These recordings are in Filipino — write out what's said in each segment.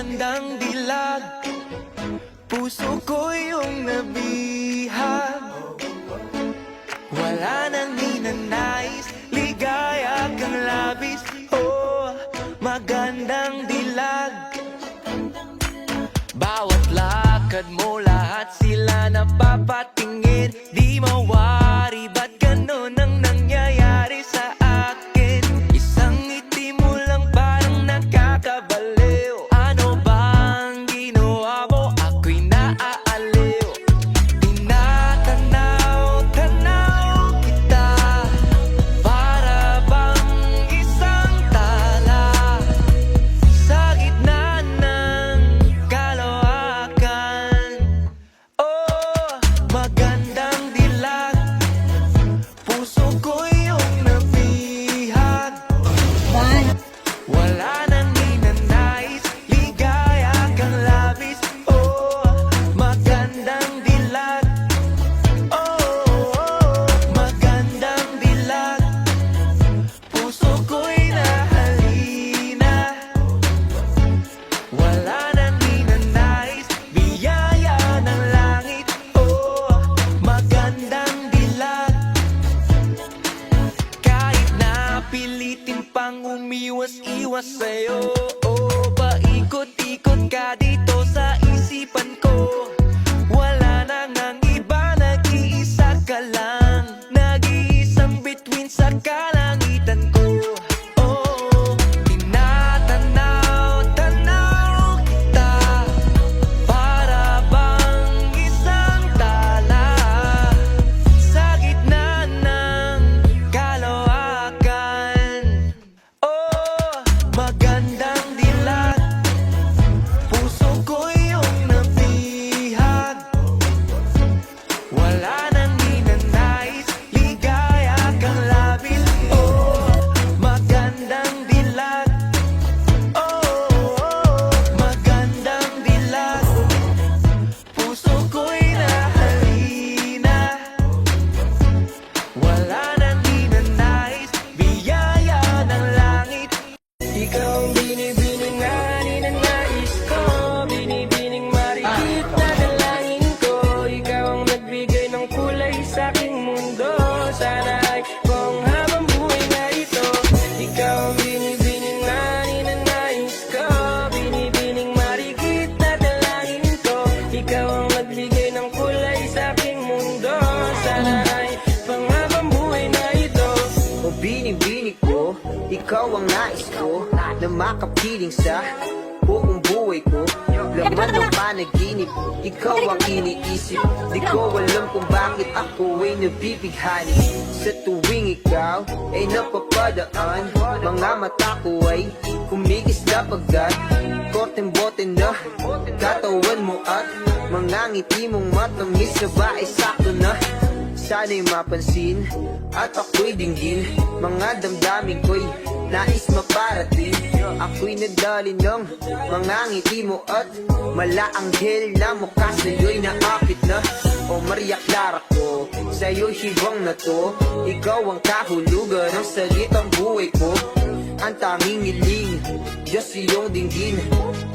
magandang dilag, puso ko yung nabihag. Wala nang ninanais, ligaya kang labis. Oh, magandang dilag. Bawat lakad mo, lahat sila napapatingin. Di mawari, ba't ganun ang nangyayari sa akin? Isang ngiti mo lang parang nakakabaliw. Ano bang ginawa mo? Ako'y naaaliw. Tinatanaw-tanaw kita, para bang isang tala sa gitna ng kalawakan. Oh, magandang dilag, puso ko yung nabihag. Wala nang ninanais, ligaya kang labis. Oh, magandang dilag. Oh, magandang dilag, puso ko'y nahalina. Wala nang ninanais, biyaya ng langit. Oh, magandang dilag. Kahit na pilitin pang umiwas-iwas sa'yo, oh, paikot-ikot ka dito sa isipan ko. Wala nang ang iba, nag-iisa ka lang, nag-iisang bituin sa kalangitan ko. Oh, tinatanaw-tanaw kita, para bang isang tala sa gitna ng kalawakan. Oh, magandang dilag, puso ko yung nabihag. Wala nang ninanais, ligaya kang labis. Oh, magandang dilag. Oh, magandang dilag, puso ko'y nahalina. Wala nang ninanais, biyaya ng langit. Ikaw ang binibining na ninanais ko, binibining marikit na dalangin ko. Ikaw ang nagbigay ng kulay sa aking mundo. Sana ay kung habang buhay na ito. Ikaw ang binibining na ninanais ko, binibining marikit na dalangin ko. Ikaw ang nagbigay ng kulay sa aking mundo. Sana ay pang habang buhay na ito. O binibini ko, ikaw ang nais ko, na makapiling sa buong buhay ko. Laman ng panaginip, ikaw ang iniisip. Di ko alam kung bakit ako ay nabibighani. Sa tuwing ikaw ay napapadaan, mga mata ko ay kumigis na pagkat korteng-bote na katawan mo at mga ngiti mong matamis na ba ay sakto na. Sana'y mapansin at ako'y dinggin, mga damdamin ko'y nais maparating. Ako'y nadali ng mga ngiti mo at malaanghel na mukha sa'yo'y naapit na. O Maria Clara ko, sa'yo'y hibang na to. Ikaw ang kahulugan ng salitang buhay ko. Ang tanging hiling, Diyos iyong dinggin.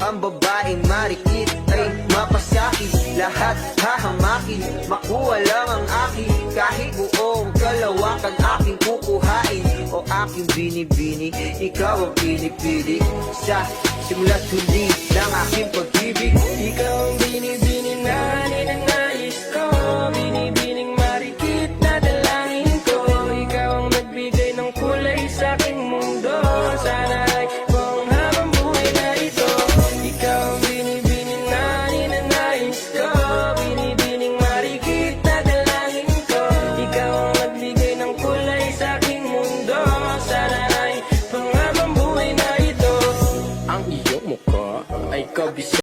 Ang babaeng marikit ay mapasakit, lahat hahamakin, makuha lang ang akin. Kahit buong kalawakan aking kukuhain. O aking binibini, ikaw ang pinipili sa simula't huli ng aking pag-ibig. Ikaw ang binibining na ninanais ko, binibining marikit na dalangin ko. Ikaw ang nagbigay ng kulay sa aking mundo. Sana ay kung habang buhay na ito. Ikaw ang binibining na ninanais ko, binibining marikit na dalangin ko. Ikaw ang nagbigay ng kulay sa aking mundo. Sana ay pang habang buhay na ito. Ang iyong mukha ay kabisa